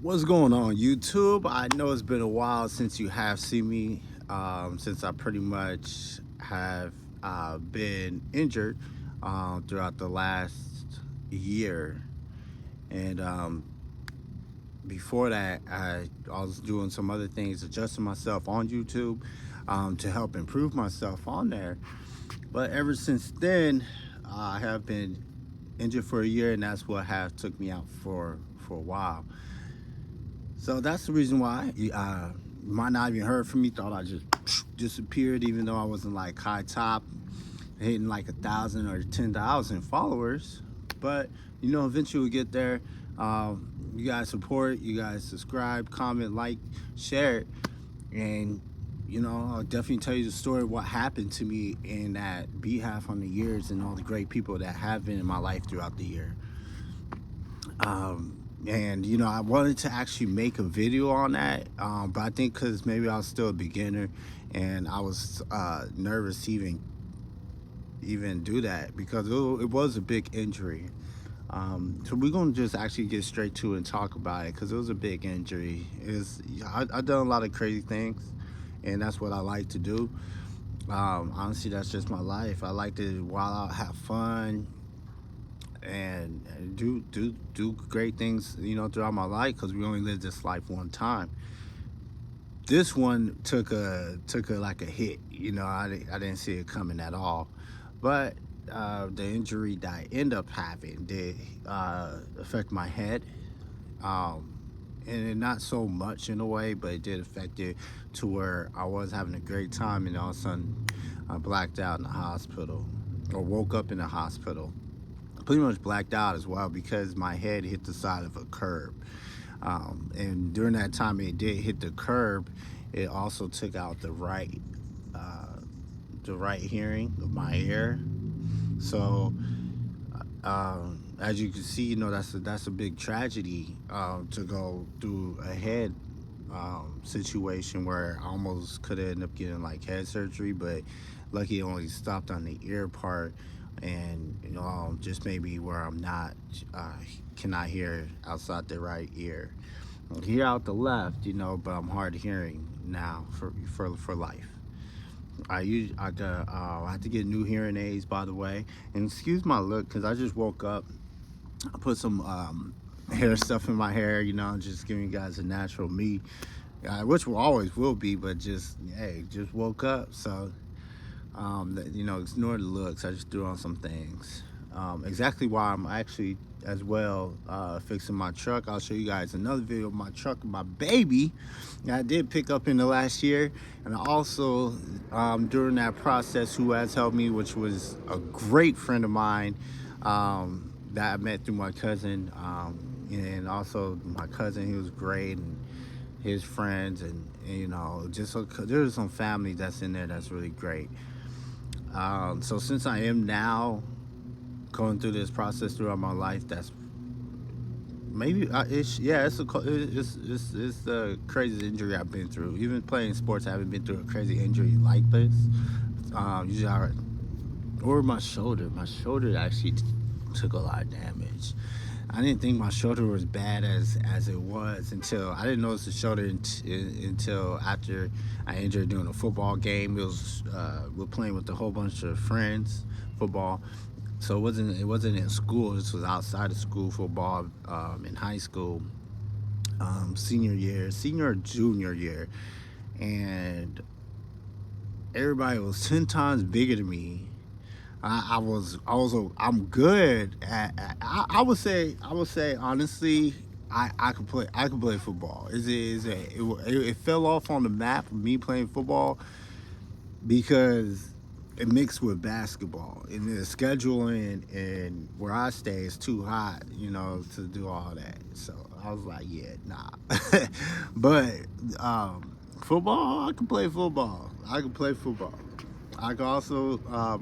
What's going on, YouTube? I know it's been a while since you have seen me, since I pretty much have been injured throughout the last year. And before that, I was doing some other things, adjusting myself on YouTube to help improve myself on there. But ever since then, I have been injured for a year, and that's what have took me out for a while. So that's the reason why you might not even heard from me. Thought I just disappeared, even though I wasn't like high top, hitting like 1,000 or 10,000 followers. But eventually we get there. You guys support, you guys subscribe, comment, like, share it, and I'll definitely tell you the story of what happened to me in that behalf on the years and all the great people that have been in my life throughout the year. And I wanted to actually make a video on that, but I think because maybe I was still a beginner and I was nervous to even do that because it was a big injury. So we're gonna just actually get straight to it and talk about it because it was a big injury. I've done a lot of crazy things, and that's what I like to do. Honestly, that's just my life. I like to wild out, have fun, and do great things, throughout my life because we only live this life one time. This one took a like a hit. I didn't see it coming at all, but the injury that I end up having did affect my head, um, and not so much in a way, but it did affect it to where I was having a great time, and all of a sudden I blacked out in the hospital or woke up in the hospital. Pretty much blacked out as well because my head hit the side of a curb. And during that time it did hit the curb, it also took out uh, the right hearing of my ear. So as you can see, that's a big tragedy to go through a head situation where I almost could end up getting like head surgery, but lucky it only stopped on the ear part, and just maybe where I'm not uh, cannot hear outside the right ear. I hear out the left, but I'm hard of hearing now for life. I had to get new hearing aids, by the way. And excuse my look, cause I just woke up. I put some hair stuff in my hair, just giving you guys a natural me, which will always will be, but just hey, just woke up. So ignore the looks. I just threw on some things. Exactly why I'm actually as well fixing my truck. I'll show you guys another video of my truck and my baby that I did pick up in the last year. And also during that process, who has helped me, which was a great friend of mine that I met through my cousin. And also my cousin, he was great, and his friends, and just so there's some family that's in there that's really great. So since I am now going through this process throughout my life, that's maybe it's the craziest injury I've been through. Even playing sports, I haven't been through a crazy injury like this. Usually, or my shoulder. My shoulder actually took a lot of damage. I didn't think my shoulder was bad as it was until I didn't notice the shoulder until after I injured during a football game. It was we're playing with a whole bunch of friends football, so it wasn't in school. This was outside of school football in high school, senior or junior year, and everybody was 10 times bigger than me. I'm good I would say honestly, I could play football. It fell off on the map of me playing football because it mixed with basketball, and the scheduling and where I stay is too hot, to do all that. So I was like, yeah, nah. But football, I can play football. I can play football. I can also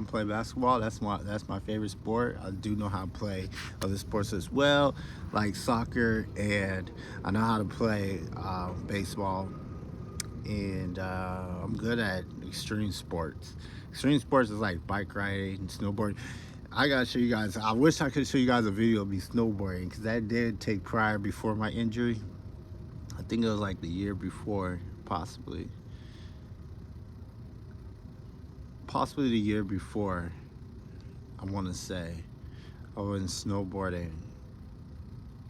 play basketball. That's my favorite sport. I do know how to play other sports as well, like soccer, and I know how to play baseball. And I'm good at extreme sports. Extreme sports is like bike riding, snowboarding. I gotta show you guys. I wish I could show you guys a video of me snowboarding because that did take prior before my injury. think it was like the year before, possibly the year before. I want to say I was snowboarding,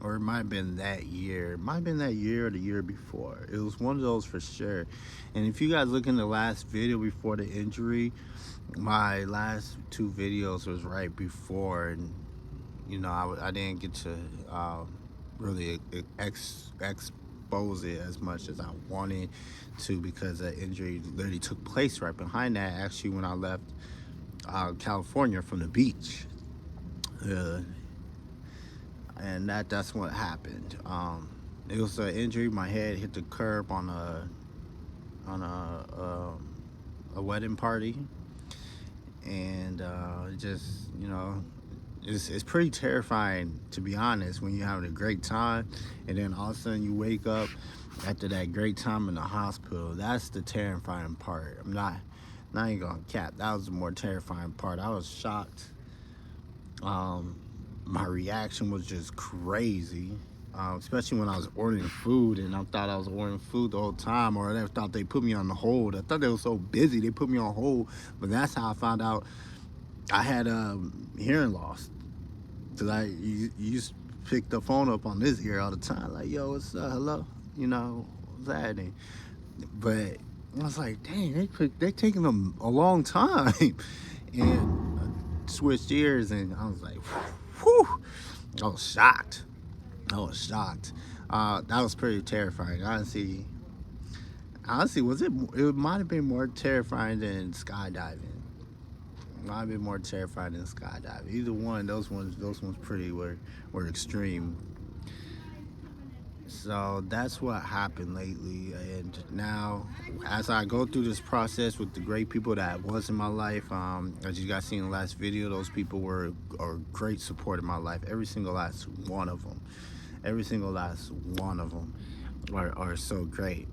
or it might have been that year. It might have been that year or the year before. It was one of those for sure. And if you guys look in the last video before the injury, my last two videos was right before, and I didn't get to really expose it as much as I wanted to, because that injury literally took place right behind that. Actually, when I left California from the beach, and that's what happened. It was an injury. My head hit the curb on a wedding party, and just it's pretty terrifying, to be honest, when you're having a great time and then all of a sudden you wake up after that great time in the hospital. That's the terrifying part. I'm not even gonna cap. That was the more terrifying part. I was shocked. My reaction was just crazy, especially when I was ordering food and I thought I was ordering food the whole time, or I thought they put me on the hold. I thought they were so busy they put me on hold, but that's how I found out I had hearing loss. Cause I used to pick the phone up on this ear all the time, like, yo, what's up, hello, what's happening? But I was like, dang, they taking them a long time, and I switched ears, and I was like, whew, I was shocked. That was pretty terrifying. Honestly, it might have been more terrifying than skydiving. Might have been more terrifying than skydiving. Either one, those ones were extreme. So that's what happened lately. And now, as I go through this process with the great people that was in my life, as you guys seen in the last video, those people are great support in my life. Every single last one of them are so great.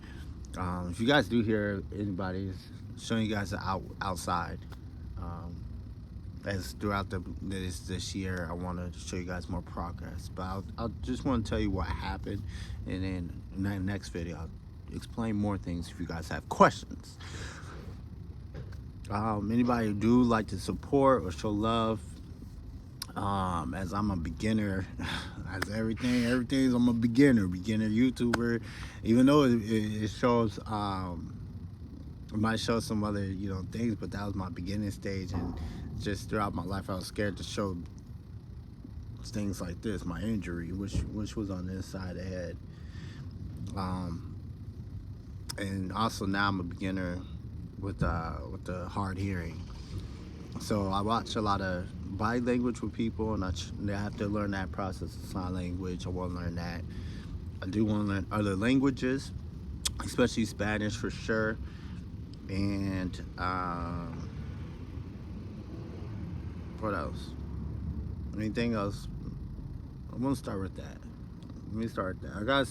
If you guys do hear anybody showing you guys the outside, as throughout this year, I want to show you guys more progress. But I'll just want to tell you what happened, and then in the next video I'll explain more things if you guys have questions. Anybody who do like to support or show love, as I'm a beginner, as everything's, I'm a beginner YouTuber, even though it shows, it might show some other things, but that was my beginning stage. And just throughout my life, I was scared to show things like this, my injury, which was on this side of the head. And also now I'm a beginner with the hard hearing. So I watch a lot of body language with people, and I have to learn that process of sign language. I want to learn that. I do want to learn other languages, especially Spanish for sure. And what else? Anything else? I'm gonna start with that. I gotta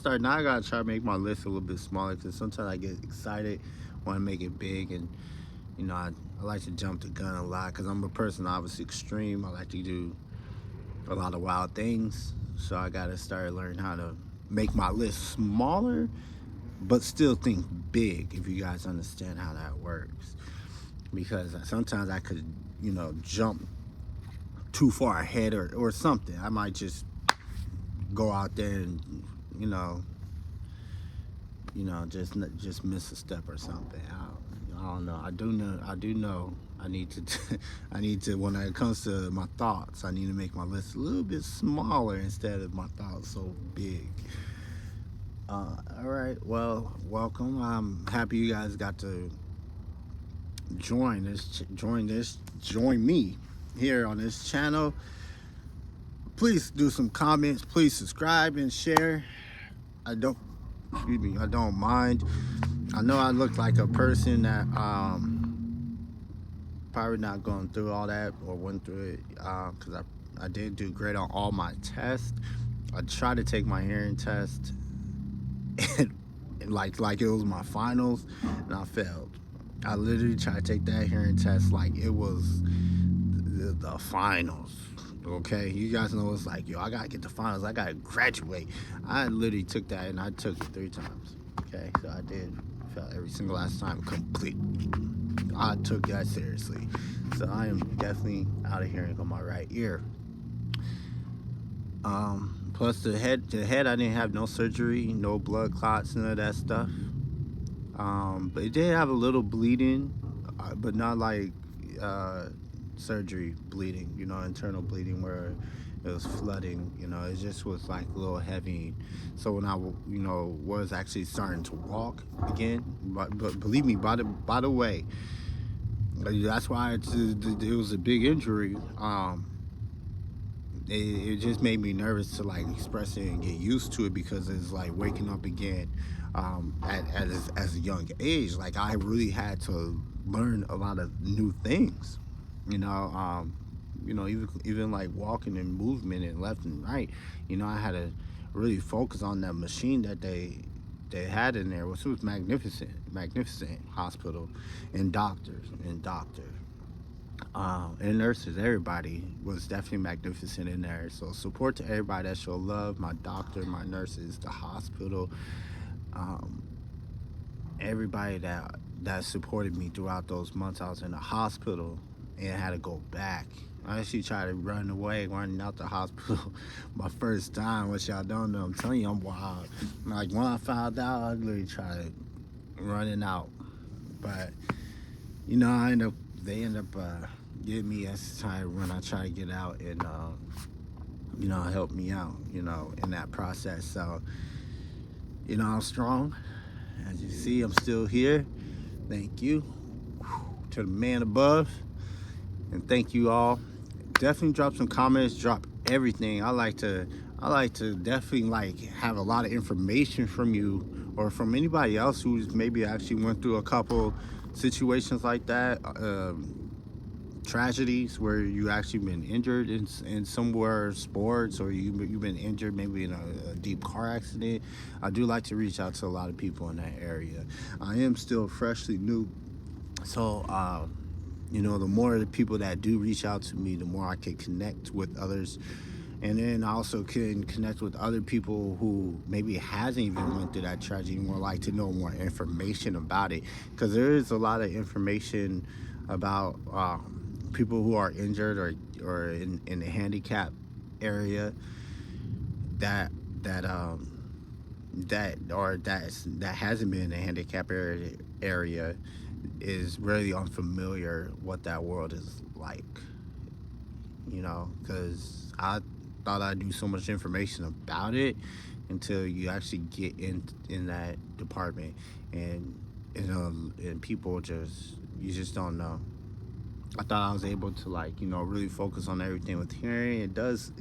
try to make my list a little bit smaller, because sometimes I get excited, want to make it big, and I like to jump the gun a lot, because I'm a person obviously extreme. I like to do a lot of wild things, so I gotta start learning how to make my list smaller but still think big, if you guys understand how that works. Because sometimes I could jump too far ahead or something. I might just go out there and just miss a step or something. I don't know. I do know I need to when it comes to my thoughts, I need to make my list a little bit smaller instead of my thoughts so big. All right, well, welcome. I'm happy you guys got to join me here on this channel. Please do some comments. Please subscribe and share. I don't mind. I know I look like a person that probably not going through all that or went through it, because I did do great on all my tests. I tried to take my hearing test and like it was my finals, and I failed. I literally tried to take that hearing test like it was the finals. Okay, you guys know it's like, yo, I gotta get the finals, I gotta graduate. I literally took that and I took it 3 times. Okay, so I did, felt every single last time complete. I took that seriously. So I am definitely out of hearing on my right ear. Plus the head, I didn't have no surgery, no blood clots, none of that stuff. But it did have a little bleeding, but not like uh, surgery bleeding, internal bleeding where it was flooding. It just was like a little heavy. So when was actually starting to walk again, but believe me, by the way, that's why it was a big injury. It just made me nervous to like express it and get used to it because it's like waking up again as a young age. Like I really had to learn a lot of new things, you know. Even like walking and movement and left and right. I had to really focus on that machine that they had in there, which was magnificent hospital and doctors and nurses. Everybody was definitely magnificent in there. So support to everybody that showed love. My doctor, my nurses, the hospital, um, everybody that supported me throughout those months I was in the hospital and had to go back. I actually tried to run away, running out the hospital my first time, which y'all don't know. I'm telling you, I'm wild. Like when I found out, I literally tried running out. But they end up giving me as time when I try to get out and help me out, in that process. So, I'm strong. As you see, I'm still here. Thank you to the man above, and thank you all. Definitely drop some comments, drop everything. I like to definitely like have a lot of information from you or from anybody else who's maybe actually went through a couple situations like that. Tragedies where you actually been injured in somewhere sports, or you've been injured maybe in a deep car accident. I do like to reach out to a lot of people in that area. I am still freshly new, so the more the people that do reach out to me, the more I can connect with others, and then I also can connect with other people who maybe hasn't even went through that tragedy, more like to know more information about it, because there is a lot of information about people who are injured or in the handicap area that that hasn't been in the handicap area is really unfamiliar what that world is like, because I thought I knew so much information about it until you actually get in that department, and and people you just don't know. I thought I was able to like really focus on everything with hearing. It does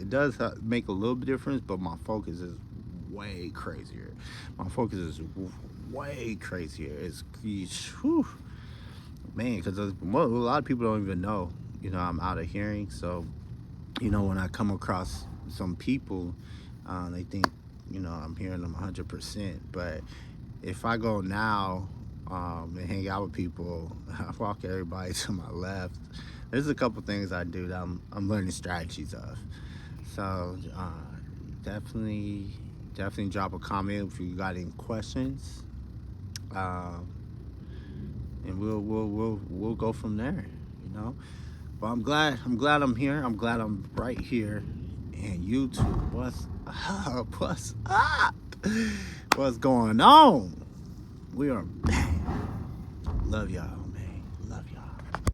make a little bit difference, but my focus is way crazier. My focus is way crazier. Whew, man, because a lot of people don't even know I'm out of hearing. So when I come across some people, they think I'm hearing them 100%. But if I go now and hang out with people, I walk everybody to my left. There's a couple things I do that I'm learning strategies of. So definitely drop a comment if you got any questions, um, and we'll go from there. But I'm glad I'm here. I'm glad I'm right here. And YouTube, what's up? What's up? What's going on? We are back. Love y'all.